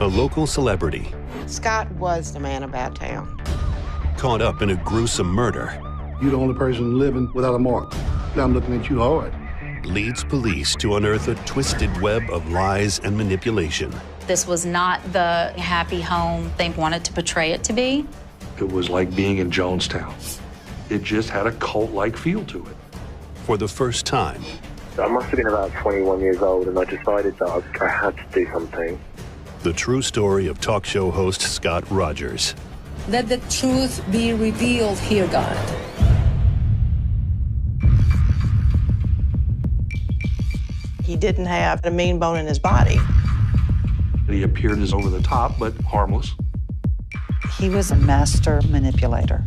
a local celebrity Scott was the man about town. caught up in a gruesome murder You're the only person living without a mark. Now I'm looking at you hard. leads police to unearth a twisted web of lies and manipulation. This was not the happy home they wanted to portray it to be. It was like being in Jonestown. It just had a cult-like feel to it. For the first time, I must have been about 21 years old, and I decided that I had to do something. the true story of talk show host Scott Rogers. Let the truth be revealed here, God. He didn't have a mean bone in his body. He appeared as over the top, but harmless. He was a master manipulator.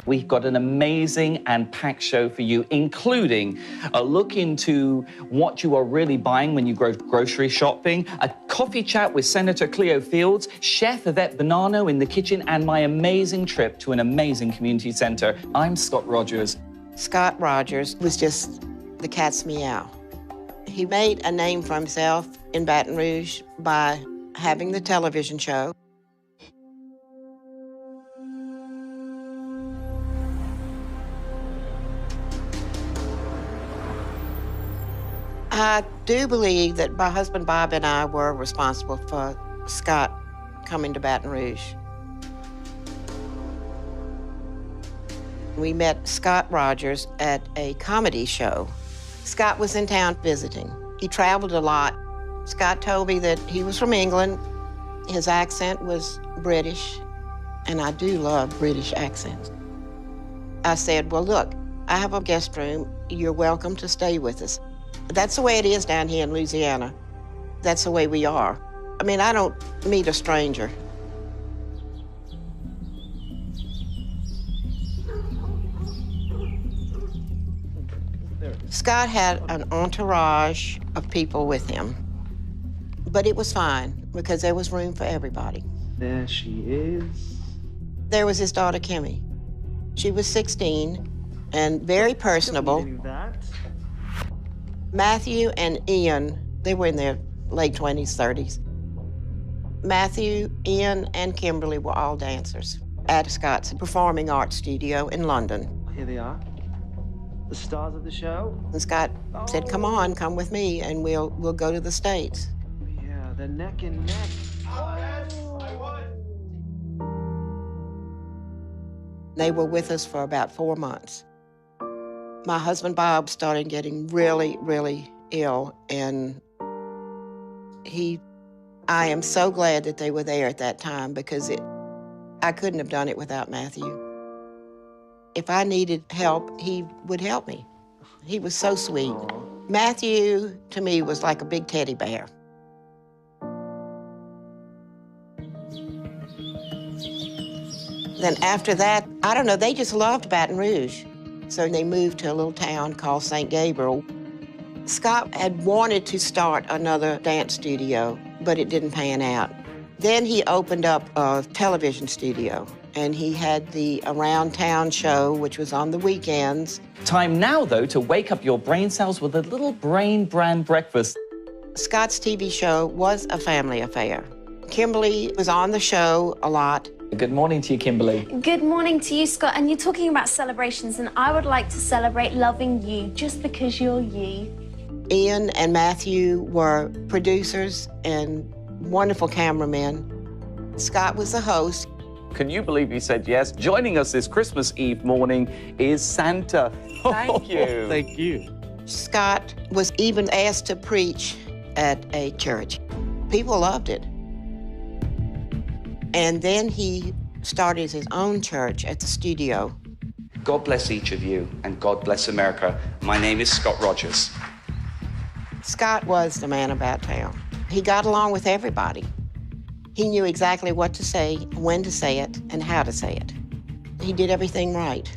We've got an amazing and packed show for you, including a look into what you are really buying when you go grocery shopping, a coffee chat with Senator Cleo Fields, Chef Yvette Bonanno in the kitchen, and my amazing trip to an amazing community center. I'm Scott Rogers. Scott Rogers was just the cat's meow. He made a name for himself in Baton Rouge by having the television show. I do believe that my husband Bob and I were responsible for Scott coming to Baton Rouge. We met Scott Rogers at a comedy show. Scott was in town visiting. He traveled a lot. Scott told me that he was from England. His accent was British, and I do love British accents. I said, well, look, I have a guest room. You're welcome to stay with us. That's the way it is down here in Louisiana. That's the way we are. I mean, I don't meet a stranger. Scott had an entourage of people with him, but it was fine because there was room for everybody. There she is. There was his daughter, Kimmy. She was 16 and very personable. Matthew and Ian, they were in their late 20s, 30s. Matthew, Ian, and Kimberly were all dancers at Scott's performing arts studio in London. Here they are, the stars of the show. And Scott said, come on, come with me, and we'll go to the States. Yeah, they're neck and neck. They were with us for about 4 months. My husband, Bob, started getting really, really ill, and I am so glad that they were there at that time because I couldn't have done it without Matthew. If I needed help, he would help me. He was so sweet. Aww. Matthew, to me, was like a big teddy bear. Then after that, I don't know, they just loved Baton Rouge. So they moved to a little town called St. Gabriel. Scott had wanted to start another dance studio, but it didn't pan out. Then he opened up a television studio, and he had the Around Town show, which was on the weekends. Time now, though, to wake up your brain cells with a little brain brand breakfast. Scott's TV show was a family affair. Kimberly was on the show a lot. Good morning to you, Kimberly. Good morning to you, Scott. And you're talking about celebrations, and I would like to celebrate loving you just because you're you. Ian and Matthew were producers and wonderful cameramen. Scott was the host. Can you believe he said yes? Joining us this Christmas Eve morning is Santa. Thank you. Thank you. Scott was even asked to preach at a church. People loved it. And then he started his own church at the studio. God bless each of you, and God bless America. My name is Scott Rogers. Scott was the man about town. He got along with everybody. He knew exactly what to say, when to say it, and how to say it. He did everything right.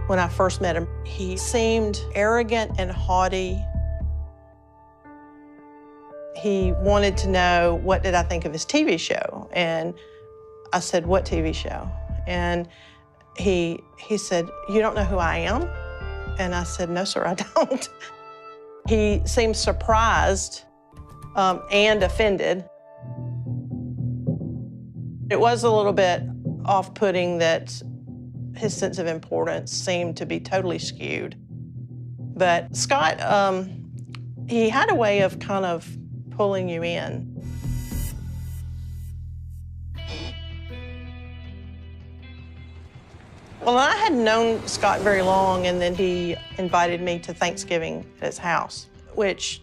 When I first met him, he seemed arrogant and haughty. He wanted to know what did I think of his TV show, and I said, "What TV show?" And he said, "You don't know who I am?" And I said, "No, sir, I don't." He seemed surprised and offended. It was a little bit off-putting that his sense of importance seemed to be totally skewed. But Scott, he had a way of kind of pulling you in. Well, I hadn't known Scott very long, and then he invited me to Thanksgiving at his house, which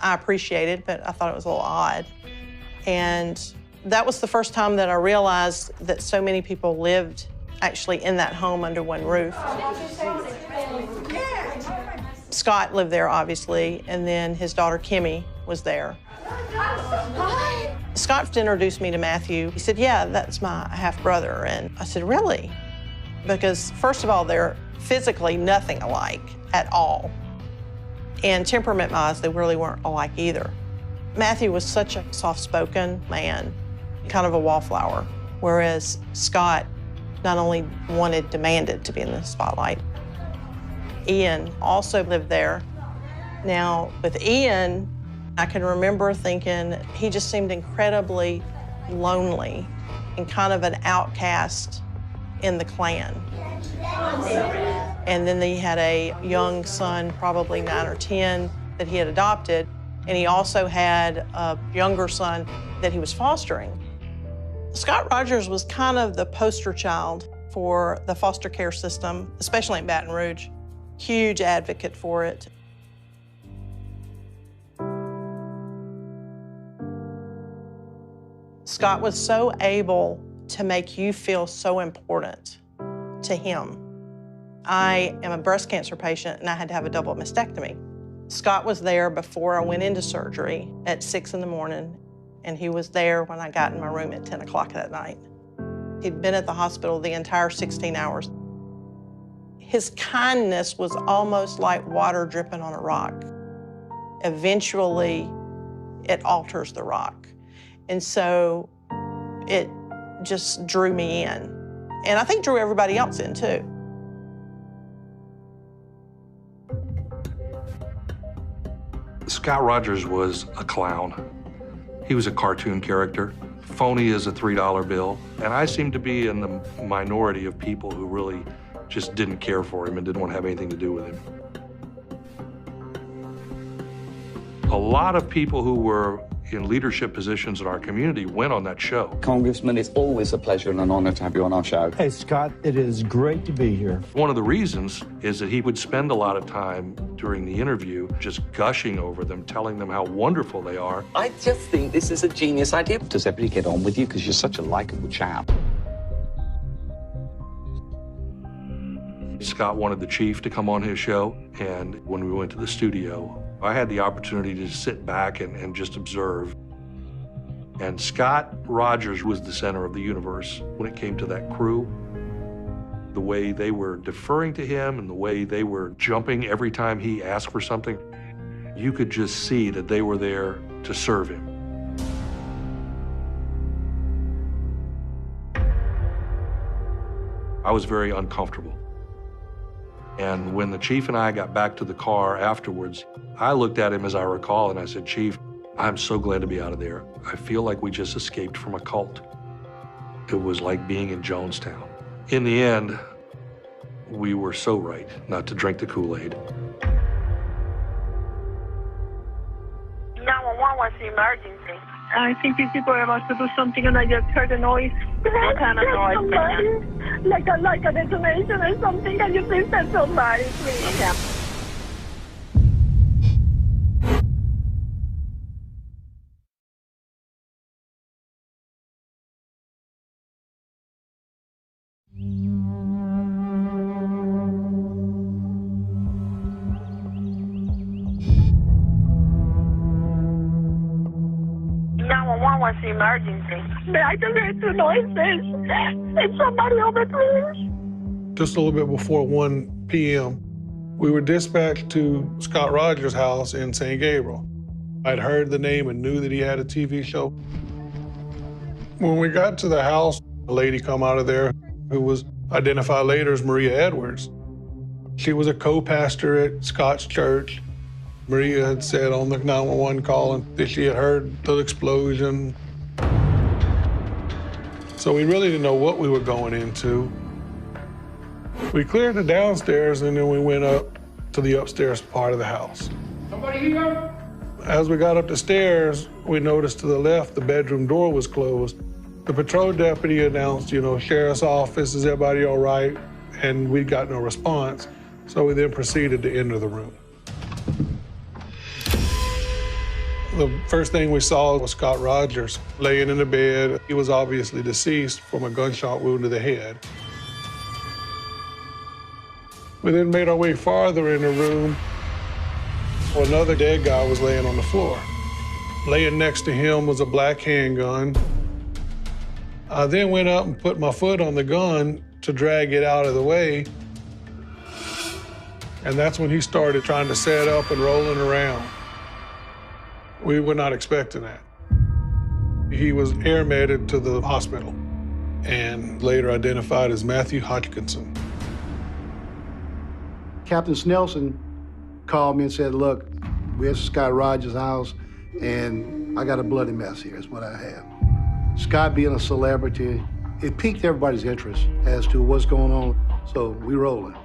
I appreciated, but I thought it was a little odd. And that was the first time that I realized that so many people lived actually in that home under one roof. Scott lived there, obviously, and then his daughter, Kimmy, was there. Hi. Scott introduced me to Matthew. He said, "Yeah, that's my half-brother." And I said, "Really?" Because, first of all, they're physically nothing alike at all. And temperament-wise, they really weren't alike either. Matthew was such a soft-spoken man, kind of a wallflower, whereas Scott not only demanded to be in the spotlight. Ian also lived there. Now, with Ian, I can remember thinking he just seemed incredibly lonely and kind of an outcast in the clan. And then he had a young son, probably 9 or 10, that he had adopted, and he also had a younger son that he was fostering. Scott Rogers was kind of the poster child for the foster care system, especially in Baton Rouge. Huge advocate for it. Scott was so able to make you feel so important to him. I am a breast cancer patient, and I had to have a double mastectomy. Scott was there before I went into surgery at 6 in the morning, and he was there when I got in my room at 10 o'clock that night. He'd been at the hospital the entire 16 hours. His kindness was almost like water dripping on a rock. Eventually, it alters the rock. And so it just drew me in. And I think drew everybody else in, too. Scott Rogers was a clown. He was a cartoon character, phony as a $3 bill, and I seemed to be in the minority of people who really just didn't care for him and didn't want to have anything to do with him. A lot of people who were in leadership positions in our community went on that show. Congressman, it's always a pleasure and an honor to have you on our show. Hey, Scott, it is great to be here. One of the reasons is that he would spend a lot of time during the interview just gushing over them, telling them how wonderful they are. I just think this is a genius idea. Does everybody get on with you because you're such a likable chap? Scott wanted the chief to come on his show, and when we went to the studio, I had the opportunity to sit back and just observe. And Scott Rogers was the center of the universe when it came to that crew. The way they were deferring to him and the way they were jumping every time he asked for something, you could just see that they were there to serve him. I was very uncomfortable. And when the chief and I got back to the car afterwards, I looked at him, as I recall, and I said, "Chief, I'm so glad to be out of there. I feel like we just escaped from a cult." It was like being in Jonestown. In the end, we were so right not to drink the Kool-Aid. 911, what's the emergency? I think these people are about to do something, and I just heard a noise. What kind of noise? Like a detonation or something. Can you please send somebody, please? Okay. What's the emergency? I just heard two noises. Is somebody over, please? Just a little bit before 1 p.m., we were dispatched to Scott Rogers' house in St. Gabriel. I'd heard the name and knew that he had a TV show. When we got to the house, a lady come out of there who was identified later as Maria Edwards. She was a co-pastor at Scott's church. Maria had said on the 911 call that she had heard the explosion. So we really didn't know what we were going into. We cleared the downstairs and then we went up to the upstairs part of the house. Somebody here? As we got up the stairs, we noticed to the left the bedroom door was closed. The patrol deputy announced, sheriff's office, is everybody all right? And we got no response. So we then proceeded to enter the room. The first thing we saw was Scott Rogers laying in the bed. He was obviously deceased from a gunshot wound to the head. We then made our way farther in the room. Another dead guy was laying on the floor. Laying next to him was a black handgun. I then went up and put my foot on the gun to drag it out of the way. And that's when he started trying to set up and rolling around. We were not expecting that. He was airmated to the hospital and later identified as Matthew Hodgkinson. Captain Snelson called me and said, look, we're at Scott Rogers' house and I got a bloody mess here, is what I have. Scott being a celebrity, it piqued everybody's interest as to what's going on. So we rolling,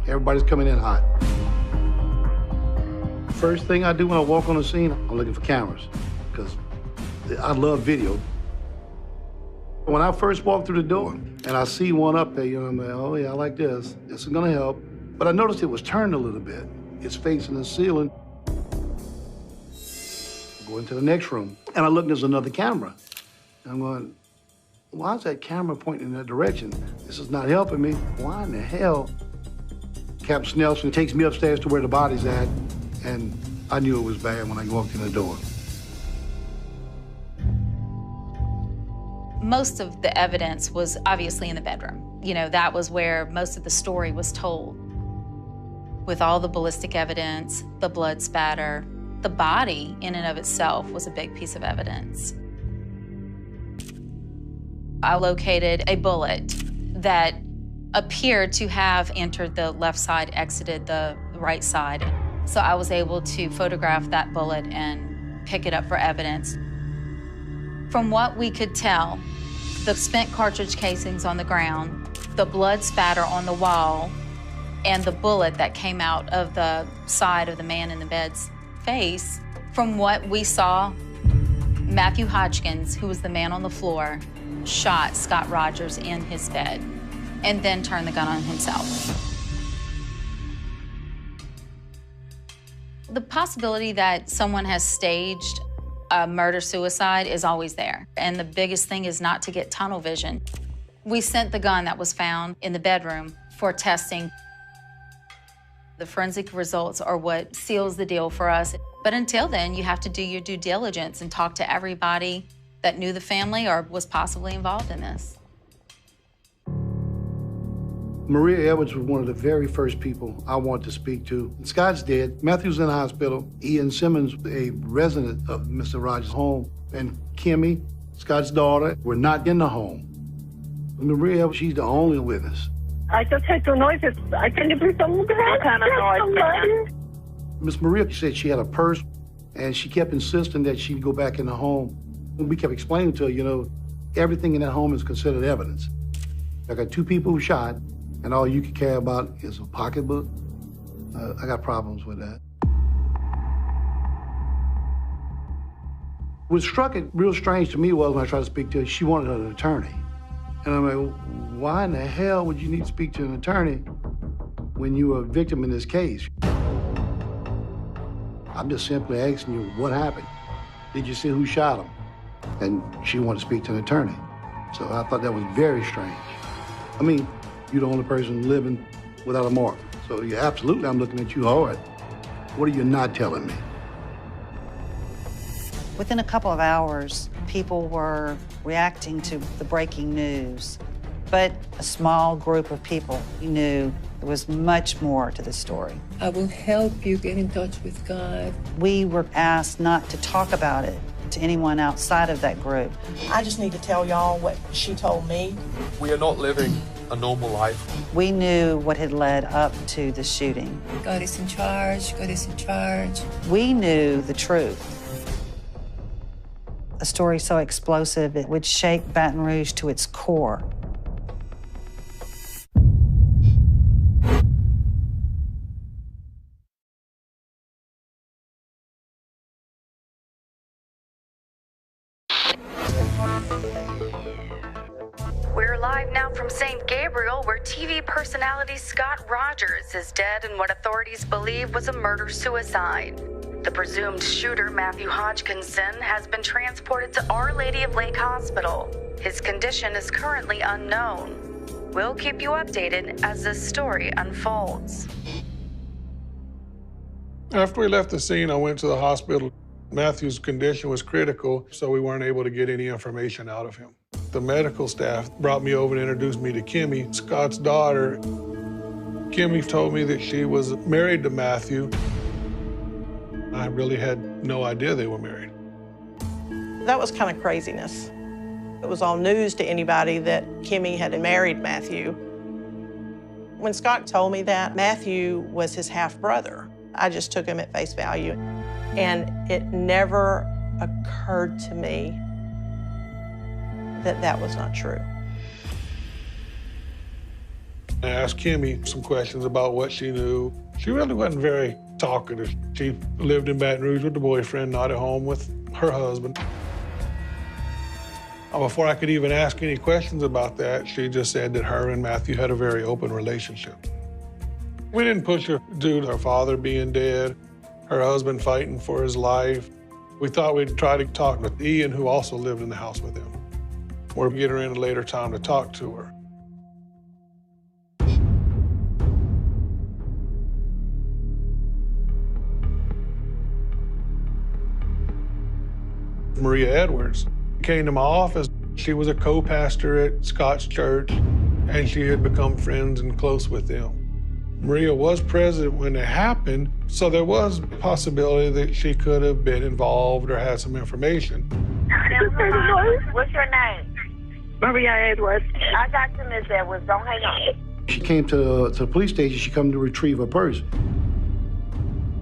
Everybody's coming in hot. First thing I do when I walk on the scene, I'm looking for cameras, because I love video. When I first walk through the door and I see one up there, I'm like, oh yeah, I like this. This is gonna help. But I noticed it was turned a little bit. It's facing the ceiling. I go into the next room and I look, there's another camera. I'm going, why is that camera pointing in that direction? This is not helping me. Why in the hell? Captain Snelson takes me upstairs to where the body's at, and I knew it was bad when I walked in the door. Most of the evidence was obviously in the bedroom. That was where most of the story was told. With all the ballistic evidence, the blood spatter, the body in and of itself was a big piece of evidence. I located a bullet that appeared to have entered the left side, exited the right side. So I was able to photograph that bullet and pick it up for evidence. From what we could tell, the spent cartridge casings on the ground, the blood spatter on the wall, and the bullet that came out of the side of the man in the bed's face, from what we saw, Matthew Hodgkins, who was the man on the floor, shot Scott Rogers in his bed and then turned the gun on himself. The possibility that someone has staged a murder-suicide is always there. And the biggest thing is not to get tunnel vision. We sent the gun that was found in the bedroom for testing. The forensic results are what seals the deal for us. But until then, you have to do your due diligence and talk to everybody that knew the family or was possibly involved in this. Maria Edwards was one of the very first people I wanted to speak to. Scott's dead. Matthew's in the hospital. Ian Simmons, a resident of Mr. Rogers' home, and Kimmy, Scott's daughter, were not in the home. Maria Edwards, she's the only witness. I just heard two noises. Can you please tell me what kind of noise? Miss Maria said she had a purse, and she kept insisting that she'd go back in the home. And we kept explaining to her, everything in that home is considered evidence. I got two people who shot, and all you can care about is a pocketbook. I got problems with that. What struck it real strange to me was when I tried to speak to her, she wanted an attorney. And I'm like, why in the hell would you need to speak to an attorney when you were a victim in this case? I'm just simply asking you, what happened? Did you see who shot him? And she wanted to speak to an attorney. So I thought that was very strange. I mean, you're the only person living without a mark. So yeah, absolutely, I'm looking at you hard. What are you not telling me? Within a couple of hours, people were reacting to the breaking news. but a small group of people knew there was much more to the story. I will help you get in touch with God. We were asked not to talk about it to anyone outside of that group. I just need to tell y'all what she told me. We are not living a normal life. We knew what had led up to the shooting. God is in charge. God is in charge. We knew the truth. A story so explosive it would shake Baton Rouge to its core. We're live now from St. Gabriel, where TV personality Scott Rogers is dead in what authorities believe was a murder-suicide. The presumed shooter, Matthew Hodgkinson, has been transported to Our Lady of Lake Hospital. His condition is currently unknown. We'll keep you updated as this story unfolds. After we left the scene, I went to the hospital. Matthew's condition was critical, so we weren't able to get any information out of him. The medical staff brought me over and introduced me to Kimmy, Scott's daughter. Kimmy told me that she was married to Matthew. I really had no idea they were married. That was kind of craziness. It was all news to anybody that Kimmy had married Matthew. When Scott told me that, Matthew was his half-brother. I just took him at face value. And it never occurred to me that that was not true. I asked Kimmy some questions about what she knew. She really wasn't very talkative. She lived in Baton Rouge with the boyfriend, not at home with her husband. Before I could even ask any questions about that, she just said that her and Matthew had a very open relationship. We didn't push her due to her father being dead, her husband fighting for his life. We thought we'd try to talk with Ian, who also lived in the house with him. Or get her in a later time to talk to her. Maria Edwards came to my office. She was a co-pastor at Scott's church, and she had become friends and close with them. Maria was present when it happened, so there was a possibility that she could have been involved or had some information. What's your name? Maria Edwards. I got you, Miss Edwards. Don't hang on. She came to the police station. She come to retrieve her purse.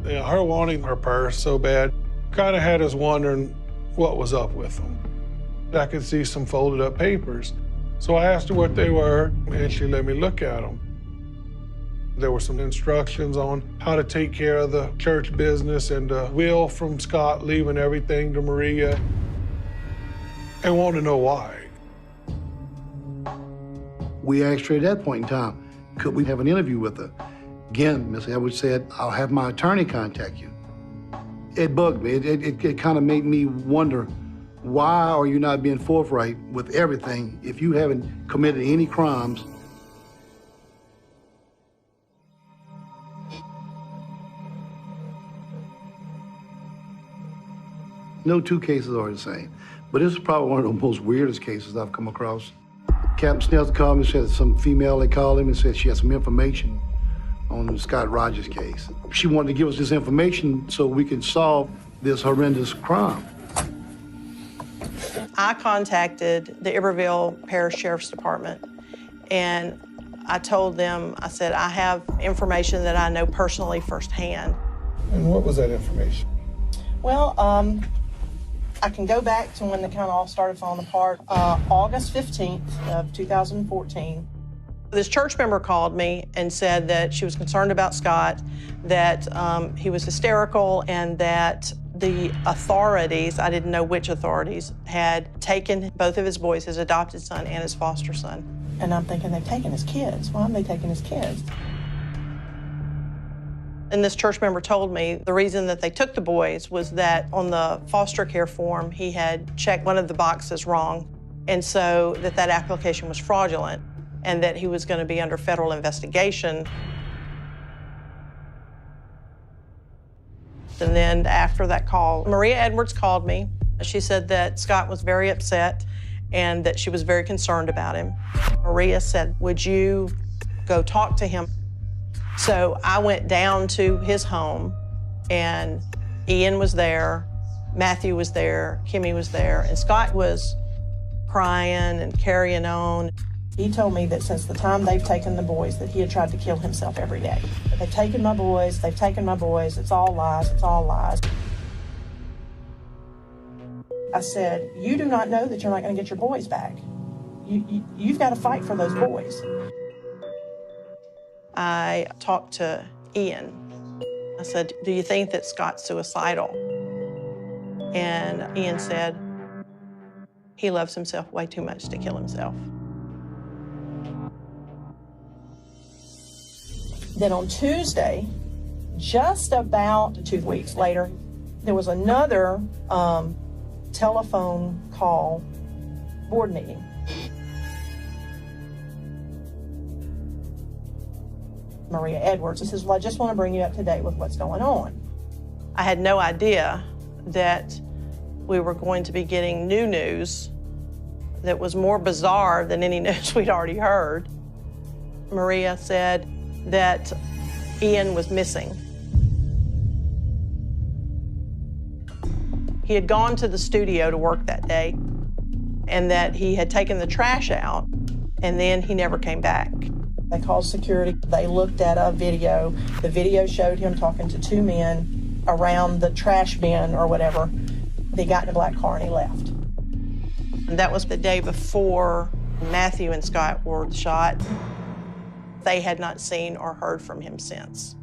Yeah, her wanting her purse so bad kind of had us wondering what was up with them. I could see some folded up papers. So I asked her what they were, and she let me look at them. There were some instructions on how to take care of the church business and a will from Scott leaving everything to Maria. And wanted to know why. We asked her at that point in time, could we have an interview with her? Again, Ms. Edwards said, I'll have my attorney contact you. It bugged me. It kind of made me wonder, why are you not being forthright with everything if you haven't committed any crimes? No two cases are the same, but this is probably one of the most weirdest cases I've come across. Captain Snelson called me and said some female, they called him and said she had some information on the Scott Rogers case. She wanted to give us this information so we could solve this horrendous crime. I contacted the Iberville Parish Sheriff's Department, and I told them, I said, I have information that I know personally firsthand. And what was that information? Well, I can go back to when the kind of all started falling apart. August 15th of 2014. This church member called me and said that she was concerned about Scott, that he was hysterical, and that the authorities, I didn't know which authorities, had taken both of his boys, his adopted son and his foster son. And I'm thinking, they've taken his kids. Why have they taken his kids? And this church member told me the reason that they took the boys was that on the foster care form, he had checked one of the boxes wrong, and so that application was fraudulent, and that he was going to be under federal investigation. And then after that call, Maria Edwards called me. She said that Scott was very upset and that she was very concerned about him. Maria said, would you go talk to him? So I went down to his home, and Ian was there, Matthew was there, Kimmy was there, and Scott was crying and carrying on. He told me that since the time they've taken the boys, that he had tried to kill himself every day. They've taken my boys, they've taken my boys, it's all lies, it's all lies. I said, you do not know that you're not going to get your boys back. You've got to fight for those boys. I talked to Ian. I said, do you think that Scott's suicidal? And Ian said, he loves himself way too much to kill himself. Then on Tuesday, just about 2 weeks later, there was another telephone call board meeting. Maria Edwards says, well, I just want to bring you up to date with what's going on. I had no idea that we were going to be getting new news that was more bizarre than any news we'd already heard. Maria said that Ian was missing. He had gone to the studio to work that day, and that he had taken the trash out, and then he never came back. They called security. They looked at a video. The video showed him talking to two men around the trash bin or whatever. He got in a black car and he left. And that was the day before Matthew and Scott were shot. They had not seen or heard from him since.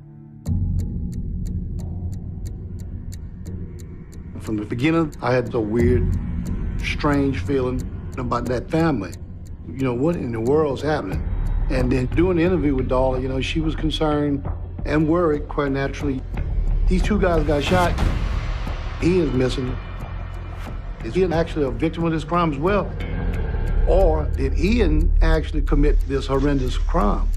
From the beginning, I had a weird, strange feeling about that family. You know, what in the world's happening? And then doing the interview with Darla, you know, she was concerned and worried, quite naturally. These two guys got shot. Ian's missing. Is Ian actually a victim of this crime as well? Or did Ian actually commit this horrendous crime?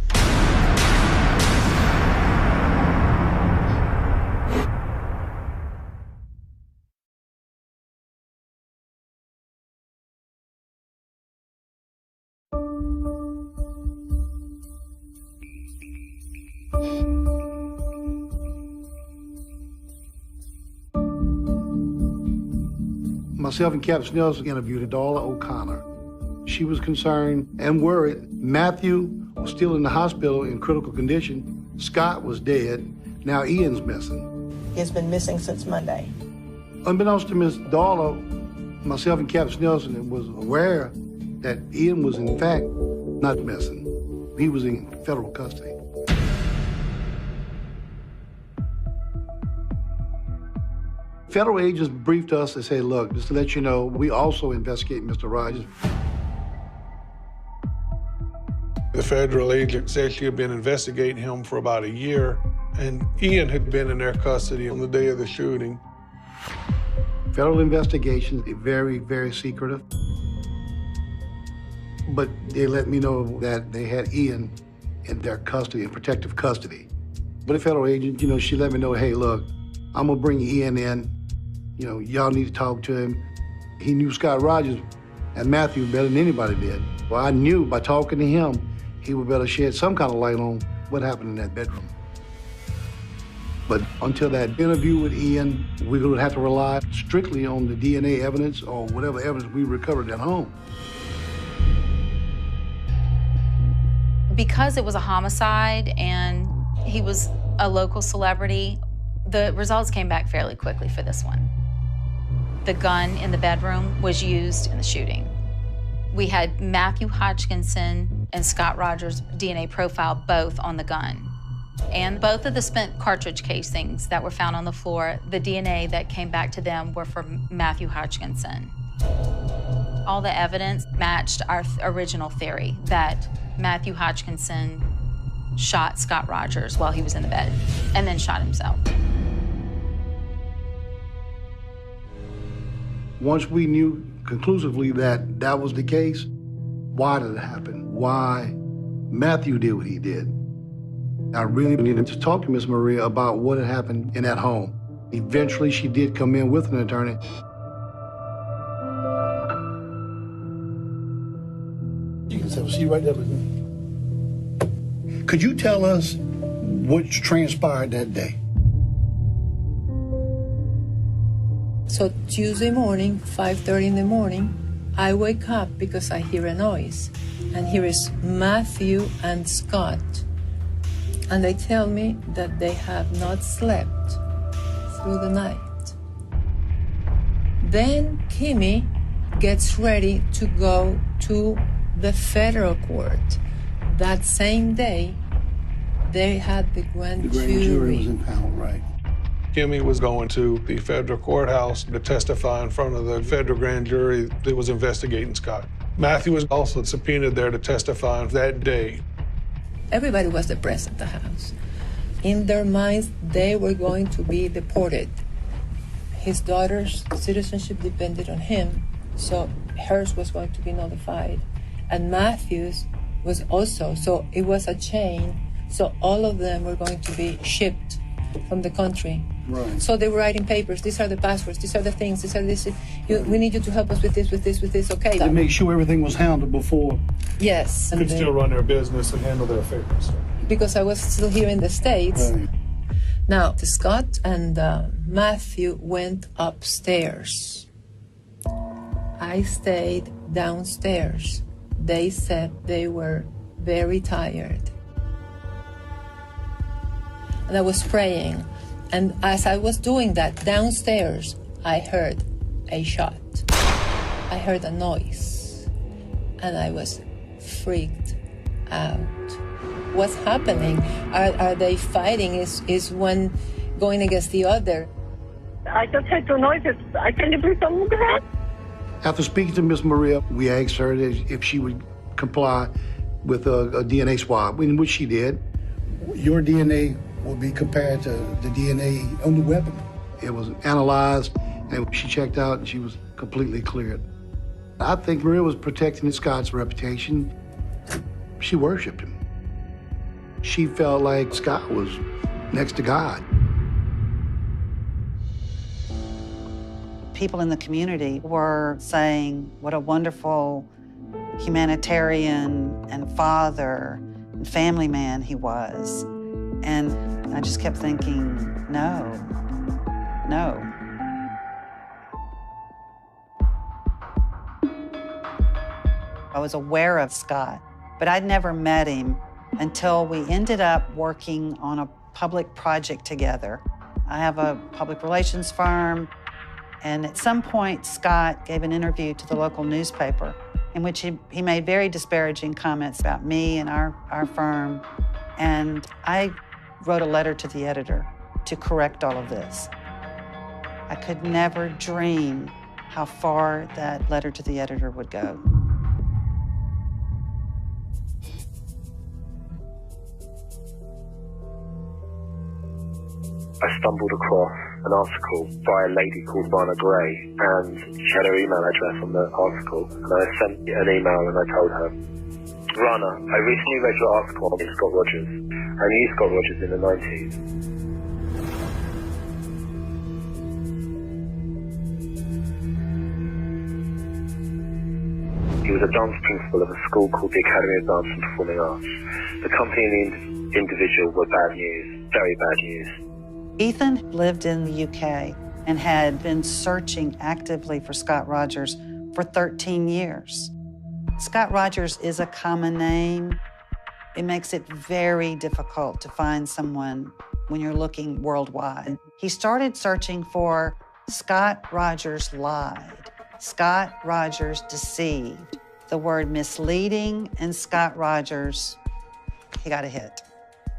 Myself and Captain Snells interviewed Darla O'Connor. She was concerned and worried. Matthew was still in the hospital in critical condition. Scott was dead. Now Ian's missing. He's been missing since Monday. Unbeknownst to Miss Darla, myself and Captain Snelson was aware that Ian was in fact not missing. He was in federal custody. Federal agents briefed us and said, look, just to let you know, we also investigate Mr. Rogers. The federal agents actually had been investigating him for about a year, and Ian had been in their custody on the day of the shooting. Federal investigations are very, very secretive. But they let me know that they had Ian in their custody, in protective custody. But the federal agent, you know, she let me know, hey, look, I'm gonna bring Ian in. You know, y'all need to talk to him. He knew Scott Rogers and Matthew better than anybody did. Well, I knew by talking to him, he would better shed some kind of light on what happened in that bedroom. But until that interview with Ian, we're gonna have to rely strictly on the DNA evidence or whatever evidence we recovered at home. Because it was a homicide and he was a local celebrity, the results came back fairly quickly for this one. The gun in the bedroom was used in the shooting. We had Matthew Hodgkinson and Scott Rogers' DNA profile both on the gun. And both of the spent cartridge casings that were found on the floor, the DNA that came back to them were from Matthew Hodgkinson. All the evidence matched our original theory that Matthew Hodgkinson shot Scott Rogers while he was in the bed and then shot himself. Once we knew conclusively that that was the case, why did it happen? Why Matthew did what he did? I really needed to talk to Miss Maria about what had happened in that home. Eventually, she did come in with an attorney. So see right there. Could you tell us what transpired that day? So Tuesday morning, 5:30 in the morning, I wake up because I hear a noise. And here is Matthew and Scott. And they tell me that they have not slept through the night. Then Kimmy gets ready to go to the federal court. That same day, they had the grand jury. The grand jury was impounded, right? Kimmy was going to the federal courthouse to testify in front of the federal grand jury that was investigating Scott. Matthew was also subpoenaed there to testify that day. Everybody was depressed at the house. In their minds, they were going to be deported. His daughter's citizenship depended on him, so hers was going to be nullified. And Matthew's was also, so it was a chain, so all of them were going to be shipped from the country. Right. So they were writing papers. These are the passwords. These are the things. These are this. We need you to help us with this, with this, with this. Okay. To make sure everything was handled before. Yes. Could still run their business and handle their affairs. Because I was still here in the States. Right. Now, Scott and Matthew went upstairs. I stayed downstairs. They said they were very tired. And I was praying. And as I was doing that downstairs, I heard a shot. I heard a noise. And I was freaked out. What's happening? Are they fighting? Is one going against the other? I just heard two noises. Can you please tell me that? After speaking to Miss Maria, we asked her if she would comply with a DNA swab, which she did. Your DNA will be compared to the DNA on the weapon. It was analyzed, and she checked out, and she was completely cleared. I think Maria was protecting Scott's reputation. She worshipped him. She felt like Scott was next to God. People in the community were saying what a wonderful humanitarian and father and family man he was. And I just kept thinking, no. I was aware of Scott, but I'd never met him until we ended up working on a public project together. I have a public relations firm, and at some point, Scott gave an interview to the local newspaper in which he made very disparaging comments about me and our firm. And I wrote a letter to the editor to correct all of this. I could never dream how far that letter to the editor would go. I stumbled across an article by a lady called Rannah Gray, and she had her email address on the article, and I sent an email and I told her, Rannah, I recently read your article on Scott Rogers. I knew Scott Rogers in the 90s. He was a dance principal of a school called the Academy of Dance and Performing Arts. The company and the individual were bad news, very bad news. Ethan lived in the UK and had been searching actively for Scott Rogers for 13 years. Scott Rogers is a common name. It makes it very difficult to find someone when you're looking worldwide. He started searching for Scott Rogers lied, Scott Rogers deceived. The word misleading and Scott Rogers, he got a hit.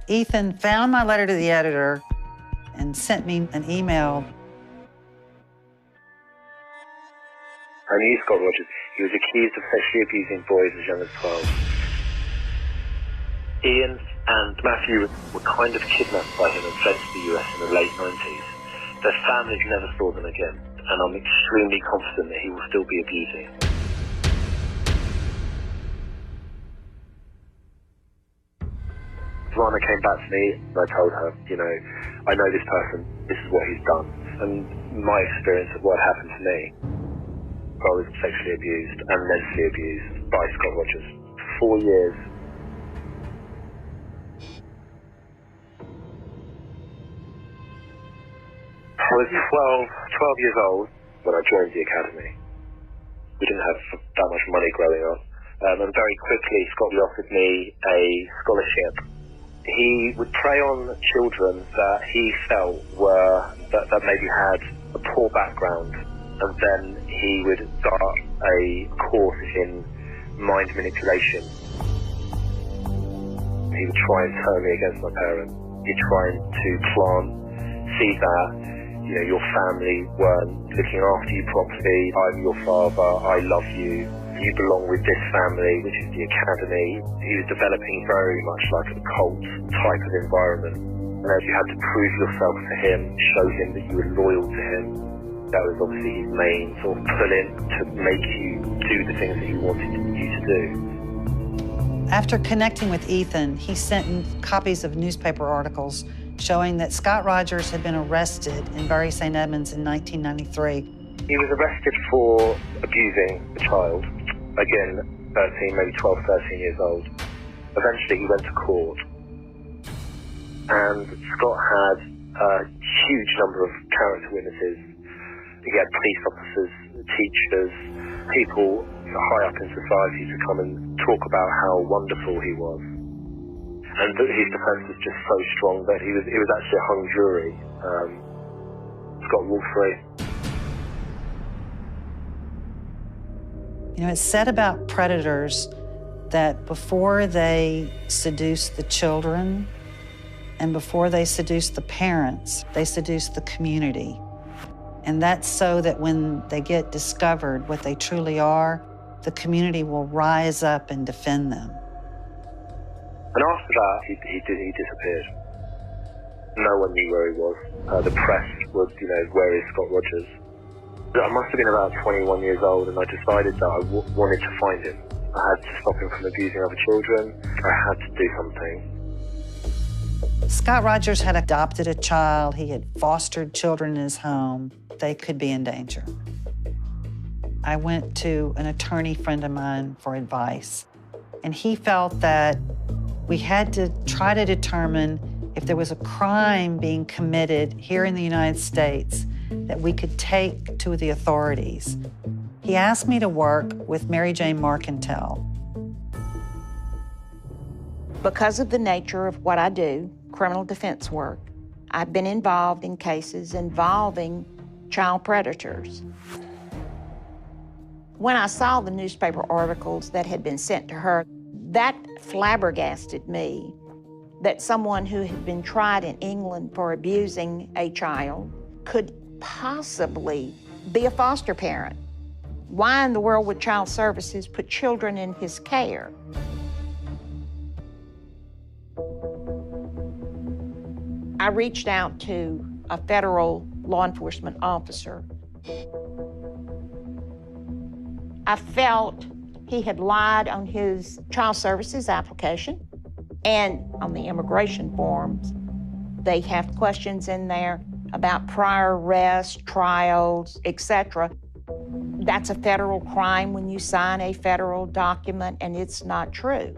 Ethan found my letter to the editor and sent me an email. I knew Scott Rogers. He was accused of sexually abusing boys as young as 12. Ian and Matthew were kind of kidnapped by him and fled to the US in the late 90s. Their families never saw them again, and I'm extremely confident that he will still be abusing. Rannah came back to me and I told her, I know this person, this is what he's done. And my experience of what happened to me, I was sexually abused and mentally abused by Scott Rogers 4 years. I was 12 years old when I joined the academy. We didn't have that much money growing up. And very quickly, Scott offered me a scholarship. He would prey on children that he felt that maybe had a poor background, and then he would start a course in mind manipulation. He would try and turn me against my parents. He'd try to see that, you know, your family weren't looking after you properly. I'm your father, I love you. You belong with this family, which is the academy. He was developing very much like a cult type of environment. And as you had to prove yourself to him, show him that you were loyal to him, that was obviously his main sort of pull-in to make you do the things that he wanted you to do. After connecting with Ethan, he sent in copies of newspaper articles showing that Scott Rogers had been arrested in Bury St. Edmunds in 1993. He was arrested for abusing a child, again, 13, maybe 12, 13 years old. Eventually he went to court, and Scott had a huge number of character witnesses. He had police officers, teachers, people high up in society to come and talk about how wonderful he was. And his defense was just so strong that it was actually a hung jury. Scott walked free. You know, it's said about predators that before they seduce the children and before they seduce the parents, they seduce the community. And that's so that when they get discovered what they truly are, the community will rise up and defend them. And after that, he disappeared. No one knew where he was. The press was, you know, where is Scott Rogers? I must have been about 21 years old, and I decided that I wanted to find him. I had to stop him from abusing other children. I had to do something. Scott Rogers had adopted a child. He had fostered children in his home. They could be in danger. I went to an attorney friend of mine for advice, and he felt that we had to try to determine if there was a crime being committed here in the United States that we could take to the authorities. He asked me to work with Mary Jane Marcantel. Because of the nature of what I do, criminal defense work, I've been involved in cases involving child predators. When I saw the newspaper articles that had been sent to her, that flabbergasted me that someone who had been tried in England for abusing a child could possibly be a foster parent. Why in the world would Child Services put children in his care? I reached out to a federal law enforcement officer. I felt he had lied on his Child Services application and on the immigration forms. They have questions in there about prior arrests, trials, etc. That's a federal crime when you sign a federal document, and it's not true.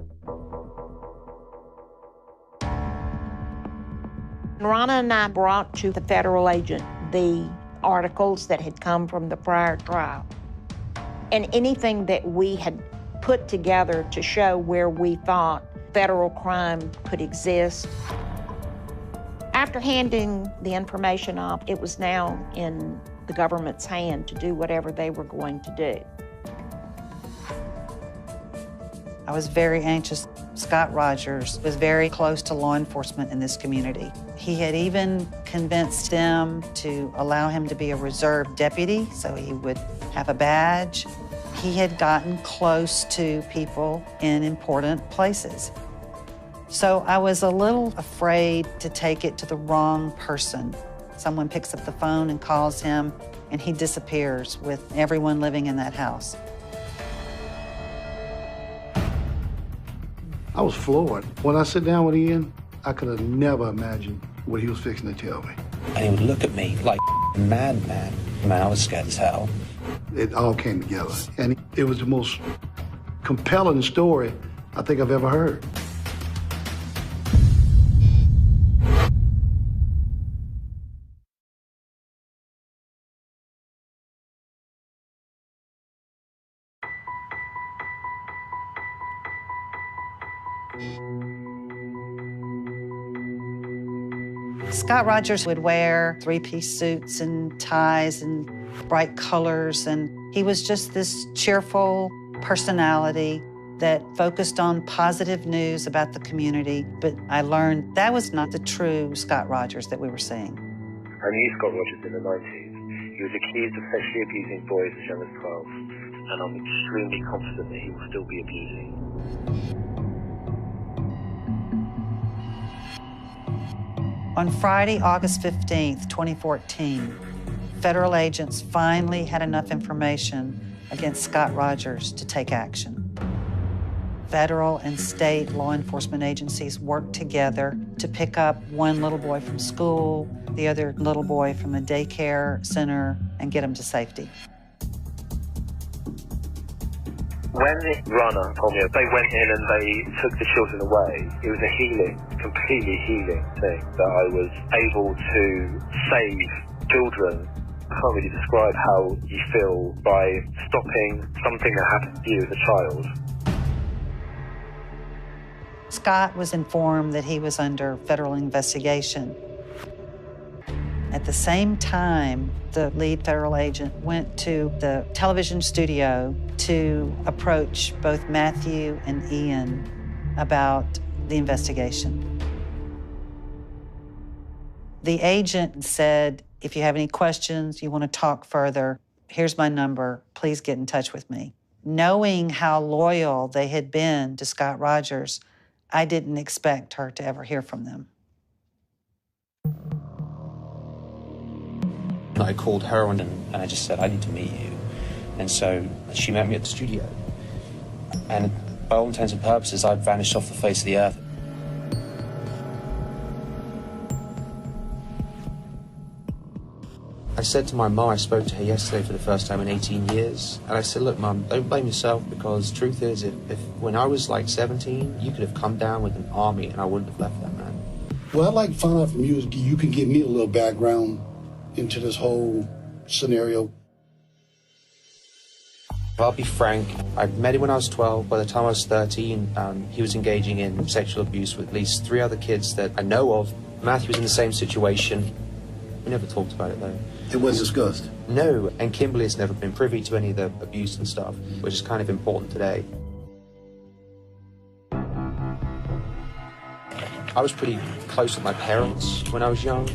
Rannah and I brought to the federal agent the articles that had come from the prior trial and anything that we had put together to show where we thought federal crime could exist. After handing the information off, it was now in the government's hand to do whatever they were going to do. I was very anxious. Scott Rogers was very close to law enforcement in this community. He had even convinced them to allow him to be a reserve deputy, so he would have a badge. He had gotten close to people in important places. So I was a little afraid to take it to the wrong person. Someone picks up the phone and calls him, and he disappears with everyone living in that house. I was floored. When I sit down with Ian, I could have never imagined what he was fixing to tell me. And he would look at me like a madman. Man, I was scared as hell. It all came together. And it was the most compelling story I think I've ever heard. Scott Rogers would wear three-piece suits and ties and bright colors, and he was just this cheerful personality that focused on positive news about the community. But I learned that was not the true Scott Rogers that we were seeing. I knew Scott Rogers in the 90s. He was accused of sexually abusing boys as young as 12, and I'm extremely confident that he will still be abusing. On Friday, August 15th, 2014, federal agents finally had enough information against Scott Rogers to take action. Federal and state law enforcement agencies worked together to pick up one little boy from school, the other little boy from a daycare center, and get him to safety. When Rannah told me they went in and they took the children away, it was a healing, completely healing thing that I was able to save children. I can't really describe how you feel by stopping something that happened to you as a child. Scott was informed that he was under federal investigation. At the same time, the lead federal agent went to the television studio to approach both Matthew and Ian about the investigation. The agent said, if you have any questions, you want to talk further, here's my number, please get in touch with me. Knowing how loyal they had been to Scott Rogers, I didn't expect her to ever hear from them. I called her and I just said, I need to meet you. And so she met me at the studio. And by all intents and purposes, I'd vanished off the face of the earth. I said to my mum, I spoke to her yesterday for the first time in 18 years. And I said, look, Mum, don't blame yourself, because truth is, if when I was like 17, you could have come down with an army and I wouldn't have left that man. Well, I'd like to find out from you, you can give me a little background into this whole scenario. I'll be frank, I met him when I was 12. By the time I was 13, he was engaging in sexual abuse with at least 3 other kids that I know of. Matthew was in the same situation. We never talked about it, though. It wasn't discussed? No, and Kimberly has never been privy to any of the abuse and stuff, which is kind of important today. I was pretty close with my parents when I was young,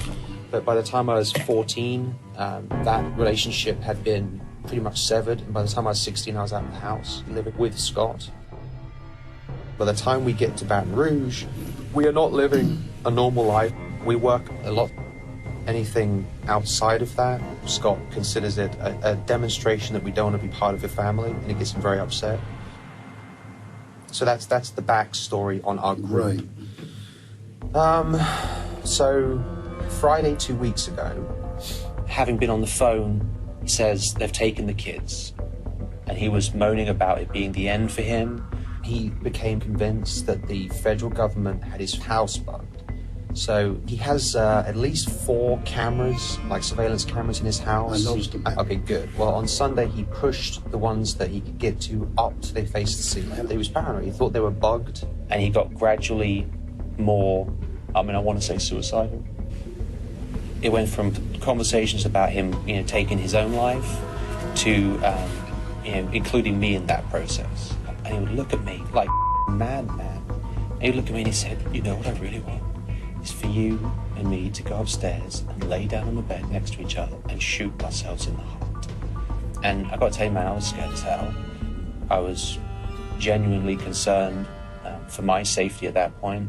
but by the time I was 14, that relationship had been pretty much severed, and by the time I was 16, I was out of the house, living with Scott. By the time we get to Baton Rouge, we are not living a normal life. We work a lot. Anything outside of that, Scott considers it a demonstration that we don't want to be part of the family, and it gets him very upset. So that's the backstory on our group. Right. So Friday 2 weeks ago, having been on the phone, he says they've taken the kids, and he was moaning about it being the end for him. He became convinced that the federal government had his house bugged. So he has at least 4 cameras, like surveillance cameras in his house. I noticed them. Okay, good. Well, on Sunday, he pushed the ones that he could get to up till they faced the ceiling. He was paranoid. He thought they were bugged. And he got gradually more, I want to say suicidal. It went from conversations about him, taking his own life to, including me in that process. And he would look at me like madman. And he would look at me and he said, you know what I really want? Is for you and me to go upstairs and lay down on the bed next to each other and shoot ourselves in the heart. And I got to tell you, man, I was scared as hell. I was genuinely concerned for my safety at that point.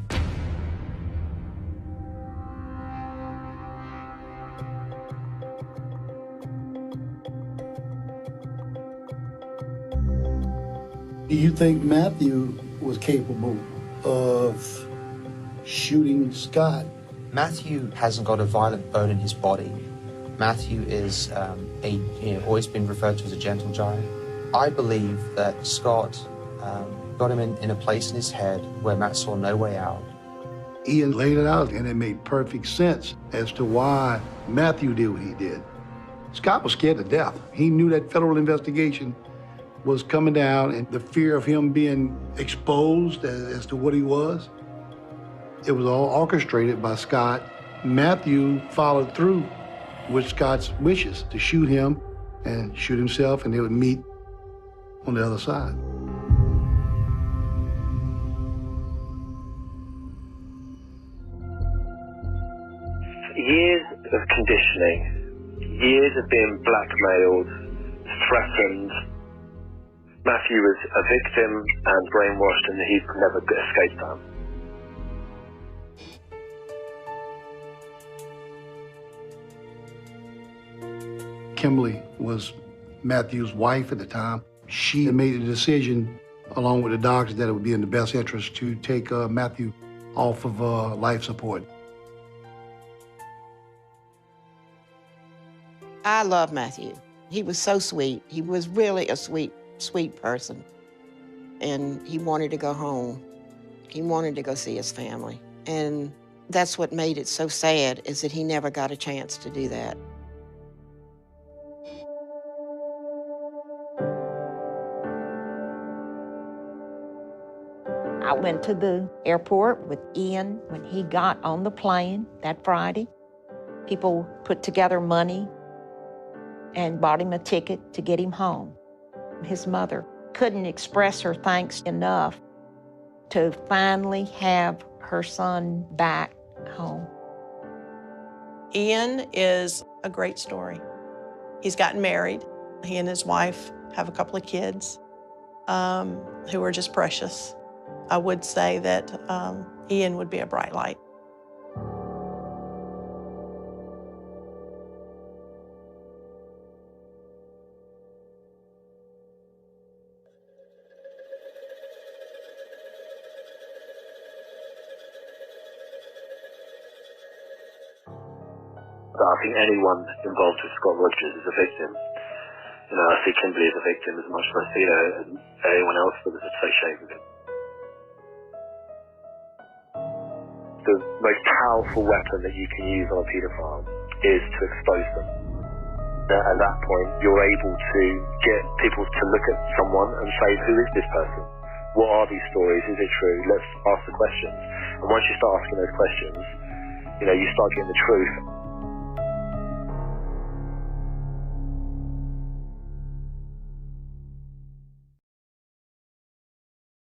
Do you think Matthew was capable of shooting Scott? Matthew hasn't got a violent bone in his body. Matthew is always been referred to as a gentle giant. I believe that Scott got him in a place in his head where Matt saw no way out. Ian laid it out, and it made perfect sense as to why Matthew did what he did. Scott was scared to death. He knew that federal investigation was coming down, and the fear of him being exposed as to what he was. It was all orchestrated by Scott. Matthew followed through with Scott's wishes to shoot him and shoot himself, and they would meet on the other side. Years of conditioning, years of being blackmailed, threatened. Matthew was a victim and brainwashed, and he'd never escaped that. Kimberly was Matthew's wife at the time. She had made a decision, along with the doctors, that it would be in the best interest to take Matthew off of life support. I love Matthew. He was so sweet. He was really a sweet, sweet person. And he wanted to go home. He wanted to go see his family. And that's what made it so sad, is that he never got a chance to do that. I went to the airport with Ian when he got on the plane that Friday. People put together money and bought him a ticket to get him home. His mother couldn't express her thanks enough to finally have her son back home. Ian is a great story. He's gotten married. He and his wife have a couple of kids who are just precious. I would say that Ian would be a bright light. I think anyone involved with Scott Rogers is a victim. You know, I see Kimberly as a victim as much as I see anyone else that was associated with him. The most powerful weapon that you can use on a paedophile is to expose them. At that point, you're able to get people to look at someone and say, who is this person? What are these stories? Is it true? Let's ask the questions. And once you start asking those questions, you know, you start getting the truth.